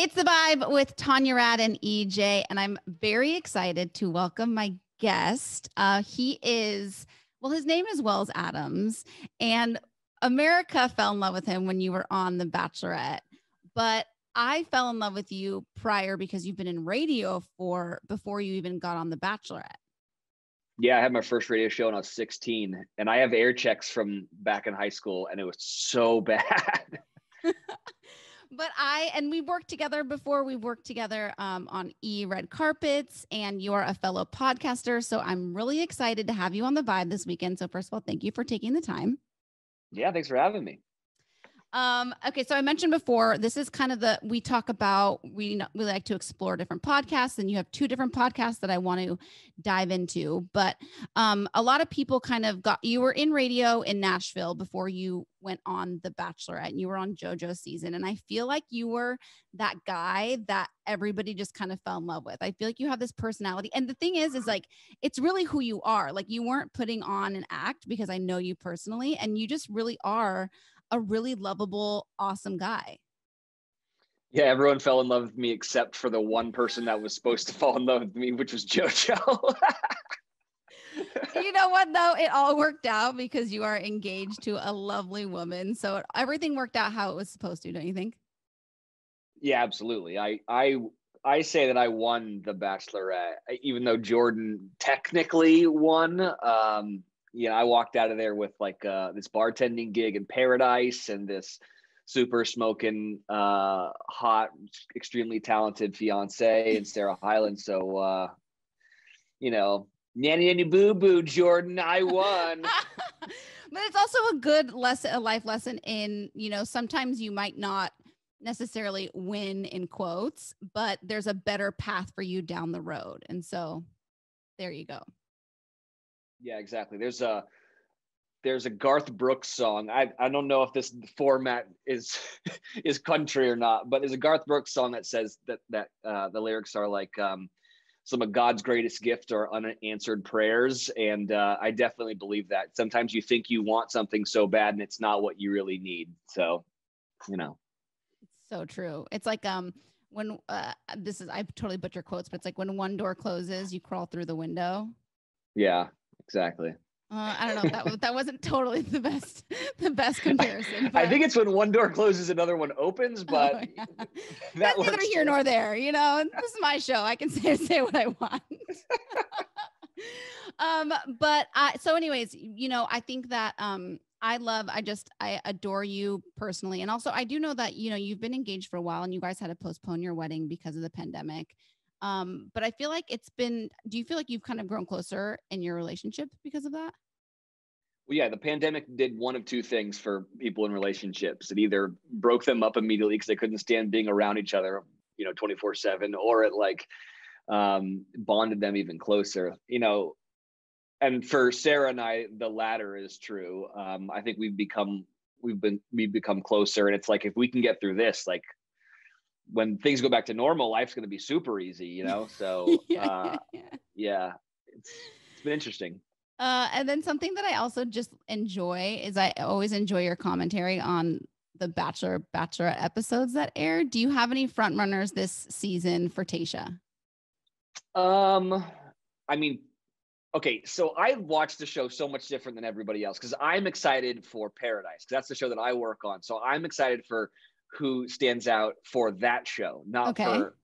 It's the Vibe with Tanya Rad and EJ, and I'm very excited to welcome my guest. His name is Wells Adams, and America fell in love with him when you were on The Bachelorette, but I fell in love with you prior because you've been in radio before you even got on The Bachelorette. Yeah, I had my first radio show when I was 16, and I have air checks from back in high school, and it was so bad. But we've worked together before. We've worked together on Red Carpets, and you're a fellow podcaster. So I'm really excited to have you on the Vibe this weekend. So first of all, thank you for taking the time. Yeah, thanks for having me. Okay, so I mentioned before, this is kind of we like to explore different podcasts, and you have two different podcasts that I want to dive into. But a lot of people you were in radio in Nashville before you went on The Bachelorette, and you were on JoJo's season. And I feel like you were that guy that everybody just kind of fell in love with. I feel like you have this personality. And the thing is like, it's really who you are. Like, you weren't putting on an act, because I know you personally, and you just really are a really lovable, awesome guy. Yeah, everyone fell in love with me except for the one person that was supposed to fall in love with me, which was JoJo. You know what, though? It all worked out because you are engaged to a lovely woman. So everything worked out how it was supposed to, don't you think? Yeah, absolutely. I say that I won The Bachelorette, even though Jordan technically won. I walked out of there with this bartending gig in Paradise and this super smoking, hot, extremely talented fiance in Sarah Hyland. So, nanny boo boo, Jordan, I won. But it's also a good lesson, a life lesson in, sometimes you might not necessarily win in quotes, but there's a better path for you down the road. And so there you go. Yeah, exactly. There's a Garth Brooks song. I don't know if this format is country or not, but there's a Garth Brooks song that says that the lyrics are like some of God's greatest gift are unanswered prayers, and I definitely believe that. Sometimes you think you want something so bad, and it's not what you really need. So, it's so true. It's like when I totally butcher quotes, but it's like when one door closes, you crawl through the window. Yeah. Exactly. I don't know. That wasn't totally the best comparison. I think it's when one door closes, another one opens, but that's neither here nor there. This is my show. I can say what I want. So anyways, I think that I adore you personally. And also I do know that, you've been engaged for a while and you guys had to postpone your wedding because of the pandemic. But I feel like do you feel like you've kind of grown closer in your relationship because of that? Well, yeah, the pandemic did one of two things for people in relationships. It either broke them up immediately because they couldn't stand being around each other, 24/7, or it bonded them even closer, and for Sarah and I, the latter is true. I think we've become closer, and it's like, if we can get through this, when things go back to normal, life's going to be super easy, So, yeah, it's been interesting. And then something that I also just enjoy is I always enjoy your commentary on the Bachelorette episodes that air. Do you have any front runners this season for Tayshia? Okay, so I watch the show so much different than everybody else because I'm excited for Paradise, because that's the show that I work on. So I'm excited for who stands out for that show, not for.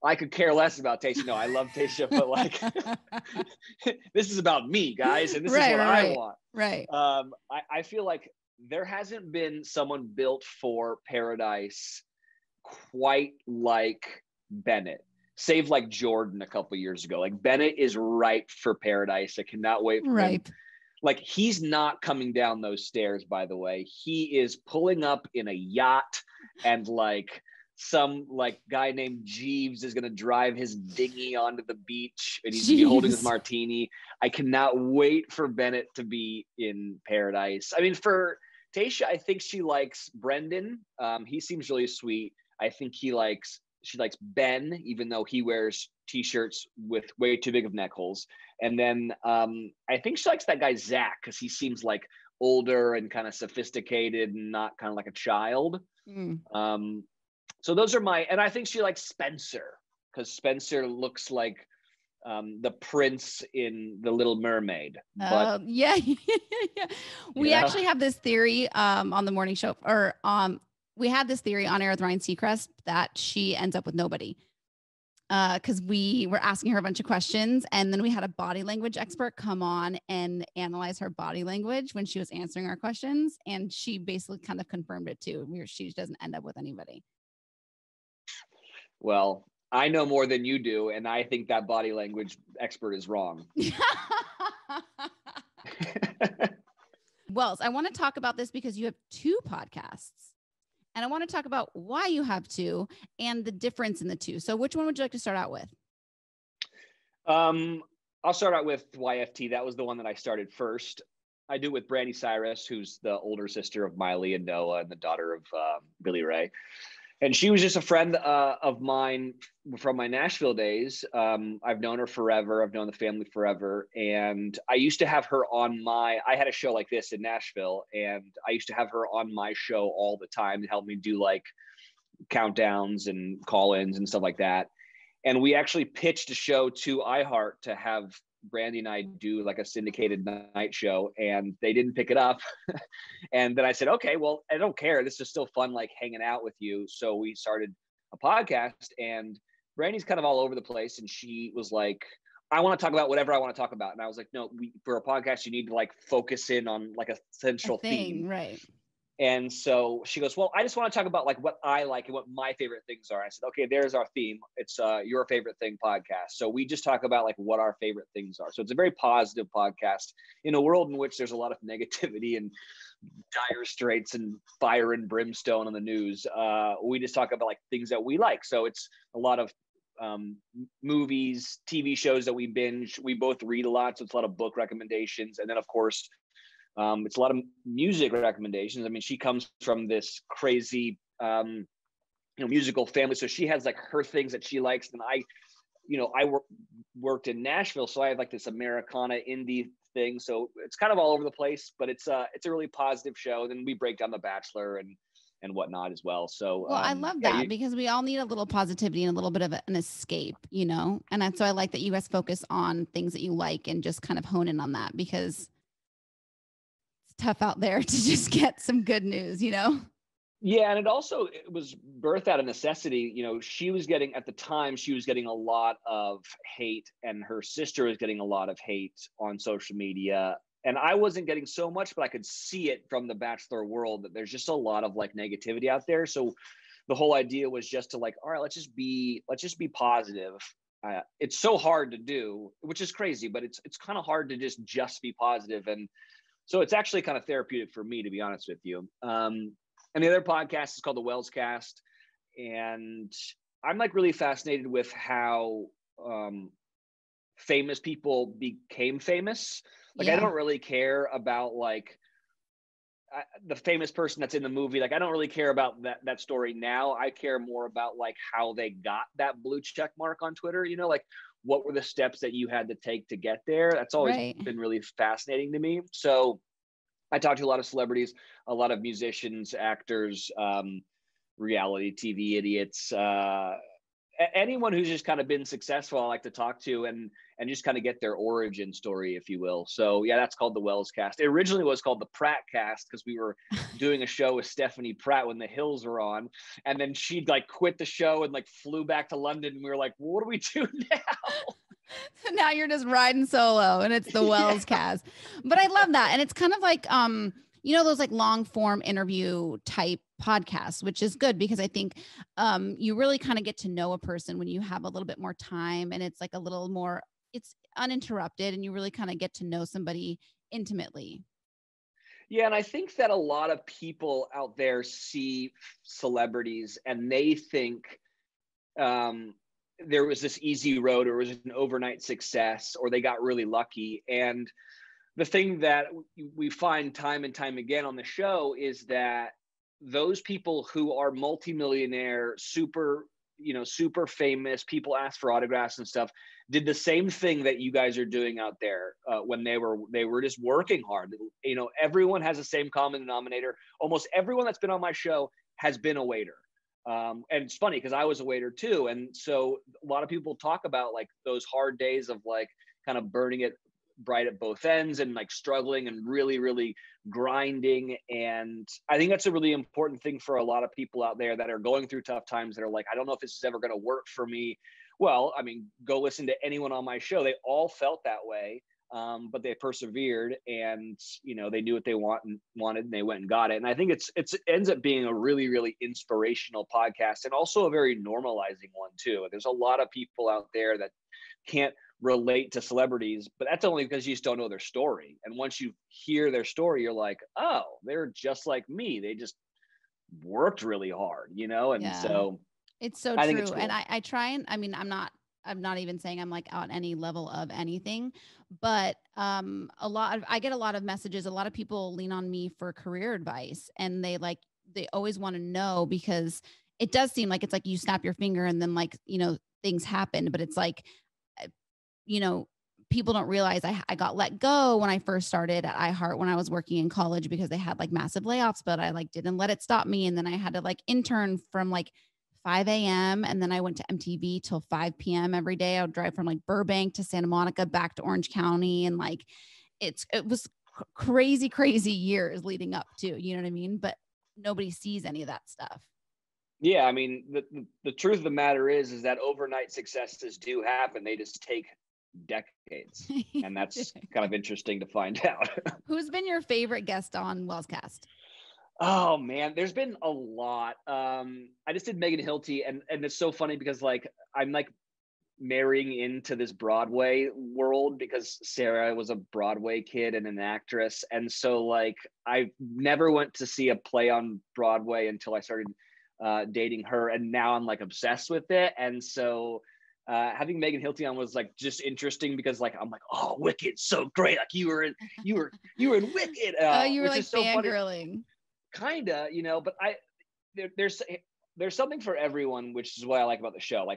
I could care less about Tayshia. No, I love Tayshia, but this is about me, guys, and this is what I want. Right. I feel like there hasn't been someone built for Paradise quite like Bennett, save Jordan a couple years ago. Bennett is ripe for Paradise. I cannot wait for him. He's not coming down those stairs, by the way. He is pulling up in a yacht, and some guy named Jeeves is going to drive his dinghy onto the beach, and he's going to be holding his martini. I cannot wait for Bennett to be in Paradise. I mean, for Tayshia, I think she likes Brendan. He seems really sweet. I think she likes Ben, even though he wears t-shirts with way too big of neck holes. And then I think she likes that guy, Zach, because he seems older and kind of sophisticated and not kind of like a child. So those are and I think she likes Spencer because Spencer looks like the prince in The Little Mermaid. But yeah. We yeah. actually have this theory on the morning show, or we had this theory on air with Ryan Seacrest that she ends up with nobody. Because we were asking her a bunch of questions, and then we had a body language expert come on and analyze her body language when she was answering our questions, and she basically kind of confirmed it too. She doesn't end up with anybody. Well, I know more than you do, and I think that body language expert is wrong. Wells, I want to talk about this because you have 2 podcasts. And I want to talk about why you have 2 and the difference in the 2. So which one would you like to start out with? I'll start out with YFT. That was the one that I started first. I do it with Brandy Cyrus, who's the older sister of Miley and Noah and the daughter of Billy Ray. And she was just a friend of mine from my Nashville days. I've known her forever. I've known the family forever. And I used to have her on I had a show like this in Nashville, and I used to have her on my show all the time to help me do like countdowns and call-ins and stuff like that. And we actually pitched a show to iHeart to have Brandy and I do like a syndicated night show, and they didn't pick it up. And then I said, okay, well, I don't care. This is still fun, like hanging out with you. So we started a podcast, and Brandy's kind of all over the place. And she was like, I want to talk about whatever I want to talk about. And I was like, no, for a podcast, you need to like focus in on like a central theme. Right. And so she goes, well, I just want to talk about like what I like and what my favorite things are. I said, okay, there's our theme. It's Your Favorite Thing podcast. So we just talk about like what our favorite things are. So it's a very positive podcast in a world in which there's a lot of negativity and dire straits and fire and brimstone on the news. We just talk about like things that we like. So it's a lot of movies, TV shows that we binge. We both read a lot. So it's a lot of book recommendations. And then of course, it's a lot of music recommendations. I mean, she comes from this crazy, musical family. So she has like her things that she likes. And I worked in Nashville. So I have like this Americana indie thing. So it's kind of all over the place, but it's a really positive show. Then we break down The Bachelor and whatnot as well. So, I love that because we all need a little positivity and a little bit of an escape, And so I like that you guys focus on things that you like and just kind of hone in on that, because tough out there to just get some good news, Yeah. And it was birthed out of necessity. She was getting a lot of hate, and her sister was getting a lot of hate on social media. And I wasn't getting so much, but I could see it from the Bachelor world that there's just a lot of like negativity out there. So the whole idea was just to like, all right, let's just be positive. It's so hard to do, which is crazy, but it's kind of hard to just be positive. And so it's actually kind of therapeutic for me, to be honest with you. And the other podcast is called The Wells Cast. And I'm like really fascinated with how famous people became famous. Like, yeah. I don't really care about like the famous person that's in the movie. Like, I don't really care about that story now. I care more about like how they got that blue check mark on Twitter, like what were the steps that you had to take to get there? That's always been really fascinating to me. So I talk to a lot of celebrities, a lot of musicians, actors, reality TV idiots, anyone who's just kind of been successful, I like to talk to and just kind of get their origin story, if you will. So yeah, that's called the Wells Cast. It originally was called the Pratt Cast because we were doing a show with Stephanie Pratt when The Hills were on, and then she'd like quit the show and like flew back to London, and we were like, well, what do we do now? So now you're just riding solo, and it's the Wells Cast. But I love that, and it's kind of like those like long form interview type podcasts, which is good because I think you really kind of get to know a person when you have a little bit more time, and it's like a little more, it's uninterrupted, and you really kind of get to know somebody intimately. Yeah. And I think that a lot of people out there see celebrities and they think there was this easy road, or it was an overnight success, or they got really lucky. And the thing that we find time and time again on the show is that those people who are multimillionaire, super famous, people ask for autographs and stuff, did the same thing that you guys are doing out there when they were just working hard. Everyone has the same common denominator. Almost everyone that's been on my show has been a waiter. And it's funny because I was a waiter too. And so a lot of people talk about like those hard days of like kind of burning it bright at both ends and like struggling and really, really grinding. And I think that's a really important thing for a lot of people out there that are going through tough times that are like, I don't know if this is ever going to work for me. Well, I mean, go listen to anyone on my show. They all felt that way. But they persevered, and they knew what they wanted, and they went and got it. And I think it ends up being a really, really inspirational podcast, and also a very normalizing one too. There's a lot of people out there that can't relate to celebrities, but that's only because you just don't know their story. And once you hear their story, you're like, oh, they're just like me. They just worked really hard, And so it's so I true. think it's cool. And I try and, I mean, I'm not even saying I'm like on any level of anything, but I get a lot of messages. A lot of people lean on me for career advice, and they always want to know, because it does seem like it's like you snap your finger and then things happen, but it's like, people don't realize I got let go when I first started at iHeart when I was working in college, because they had like massive layoffs, but I didn't let it stop me. And then I had to intern from 5 a.m. And then I went to MTV till 5 p.m. every day. I would drive from Burbank to Santa Monica back to Orange County. And it was crazy, crazy years leading up to, you know what I mean? But nobody sees any of that stuff. Yeah. I mean, the truth of the matter is that overnight successes do happen. They just take decades. And that's kind of interesting to find out. Who's been your favorite guest on Wellscast? Oh man, there's been a lot. I just did Megan Hilty, and it's so funny because I'm marrying into this Broadway world because Sarah was a Broadway kid and an actress. And so I never went to see a play on Broadway until I started dating her. And now I'm obsessed with it. And so having Megan Hilty on was just interesting because I'm oh, Wicked, so great. You were in Wicked. You were which is so fangirling. Kinda, but there's something for everyone, which is what I like about the show.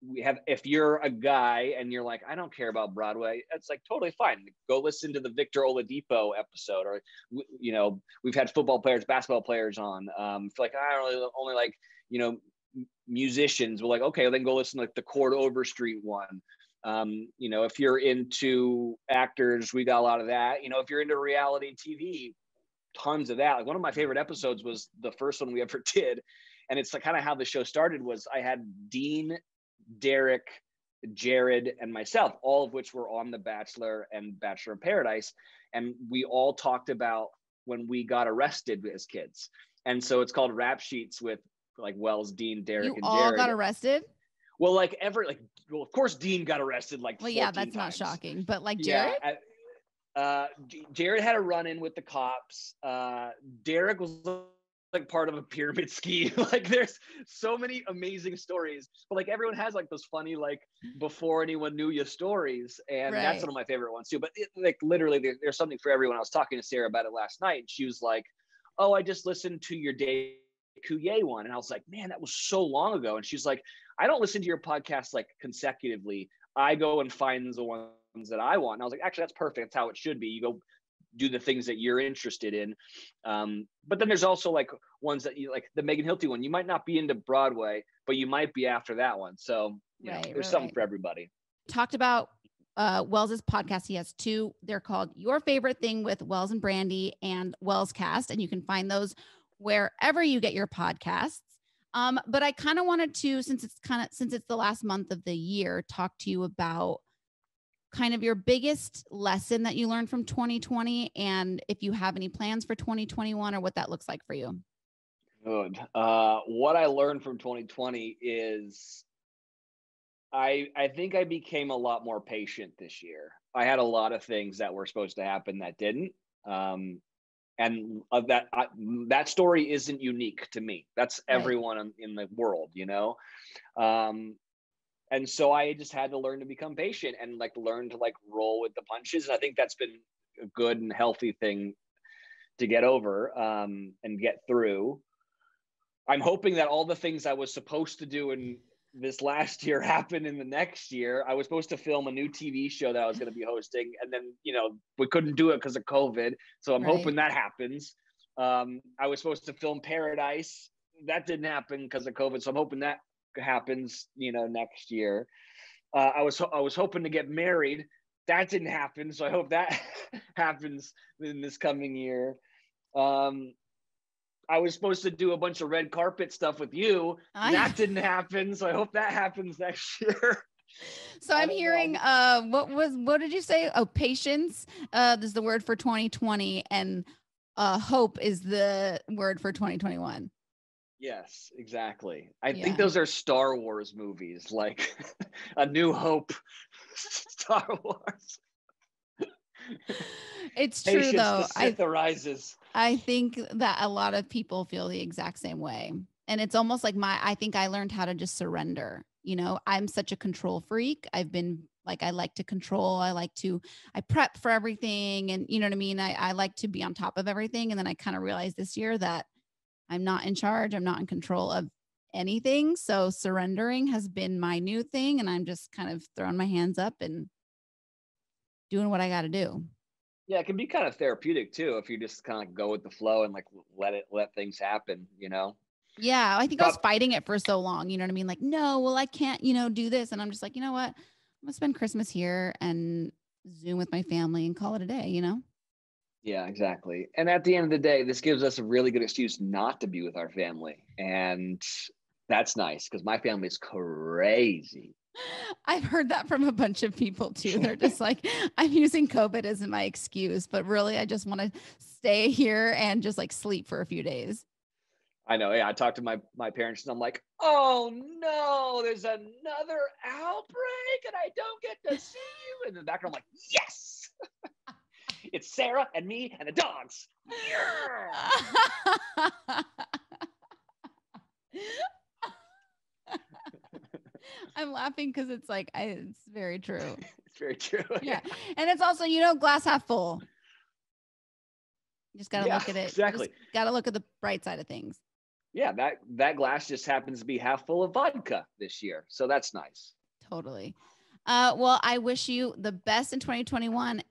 We have, if you're a guy and you're like, I don't care about Broadway, it's totally fine. Go listen to the Victor Oladipo episode, or we've had football players, basketball players on. I don't really only musicians. We're okay, then go listen to the Chord Overstreet one. If you're into actors, we got a lot of that. If you're into reality TV, tons of that. One of my favorite episodes was the first one we ever did. And it's kind of how the show started was I had Dean, Derek, Jared, and myself, all of which were on The Bachelor and Bachelor in Paradise. And we all talked about when we got arrested as kids. And so it's called Rap Sheets with Wells, Dean, Derek, and Jared. You all got arrested? Well, of course, Dean got arrested well, yeah, that's times. Not shocking, but Jared? Yeah, Jared had a run-in with the cops. Derek was part of a pyramid scheme. There's so many amazing stories, but everyone has those funny before anyone knew you stories, and right. That's one of my favorite ones too. But literally, there's something for everyone. I was talking to Sarah about it last night, and she was like, "Oh, I just listened to your Dave Coulier one," and I was like, "Man, that was so long ago." And she's like, "I don't listen to your podcast consecutively. I go and find the ones that I want." And I was like, actually, that's perfect. That's how it should be. You go do the things that you're interested in. But then there's also ones that you the Megan Hilty one. You might not be into Broadway, but you might be after that one. So there's something for everybody. Talked about Wells's podcast. He has two. They're called Your Favorite Thing with Wells and Brandy and Wellscast. And you can find those wherever you get your podcasts. But I kind of wanted to, since it's the last month of the year, talk to you about kind of your biggest lesson that you learned from 2020, and if you have any plans for 2021 or what that looks like for you. Good. What I learned from 2020 is I think I became a lot more patient this year. I had a lot of things that were supposed to happen that didn't. And that story isn't unique to me. That's everyone in the world, and so I just had to learn to become patient and learn to roll with the punches. And I think that's been a good and healthy thing to get over and get through. I'm hoping that all the things I was supposed to do in this last year happen in the next year. I was supposed to film a new TV show that I was going to be hosting, and then, we couldn't do it because of COVID. So I'm hoping that happens. I was supposed to film Paradise that didn't happen because of COVID. So I'm hoping that happens, next year. I was hoping to get married. That didn't happen. So I hope that happens in this coming year. I was supposed to do a bunch of red carpet stuff with you. That didn't happen. So I hope that happens next year. So I'm hearing, what did you say? Oh, patience. This is the word for 2020, and hope is the word for 2021. Yes, exactly. I think those are Star Wars movies, like A New Hope, Star Wars. It's true, Patience, though. the Sith arises. I think that a lot of people feel the exact same way. And it's almost like I think I learned how to just surrender. I'm such a control freak. I've been like, I like to control. I prep for everything. And you know what I mean? I like to be on top of everything. And then I kind of realized this year that I'm not in charge. I'm not in control of anything. So surrendering has been my new thing. And I'm just kind of throwing my hands up and doing what I got to do. Yeah, it can be kind of therapeutic too if you just kind of go with the flow and like let things happen, Yeah, I think I was fighting it for so long, you know what I mean? Like, no, well, I can't, do this. And I'm just like, you know what? I'm gonna spend Christmas here and Zoom with my family and call it a day, Yeah, exactly. And at the end of the day, this gives us a really good excuse not to be with our family. And that's nice because my family is crazy. I've heard that from a bunch of people too. They're just like, I'm using COVID as my excuse, but really I just want to stay here and just like sleep for a few days. I know. Yeah, I talked to my parents and I'm like, oh no, there's another outbreak and I don't get to see you. And in the background, I'm like, yes, it's Sarah and me and the dogs. Yeah. I'm laughing because it's like, it's very true. It's very true. Yeah. And it's also, glass half full. You just got to look at it. Exactly. Got to look at the bright side of things. Yeah. That glass just happens to be half full of vodka this year. So that's nice. Totally. Well, I wish you the best in 2021.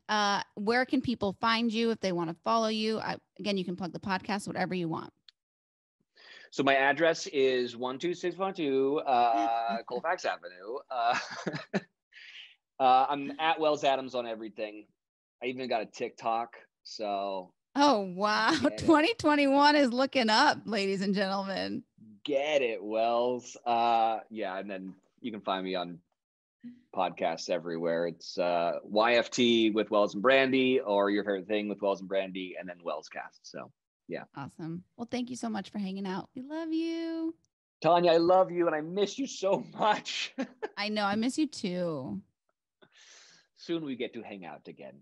Where can people find you if they want to follow you? Again, you can plug the podcast, whatever you want. So my address is 12612 Colfax Avenue. I'm at Wells Adams on everything. I even got a TikTok. So. Oh, wow. 2021 is looking up, ladies and gentlemen. Get it, Wells. Yeah. And then you can find me on podcasts everywhere. It's YFT with Wells and Brandy, or Your Favorite Thing with Wells and Brandy, and then Wellscast. So. Yeah. Awesome. Well, thank you so much for hanging out. We love you. Tanya, I love you and I miss you so much. I know. I miss you too. Soon we get to hang out again.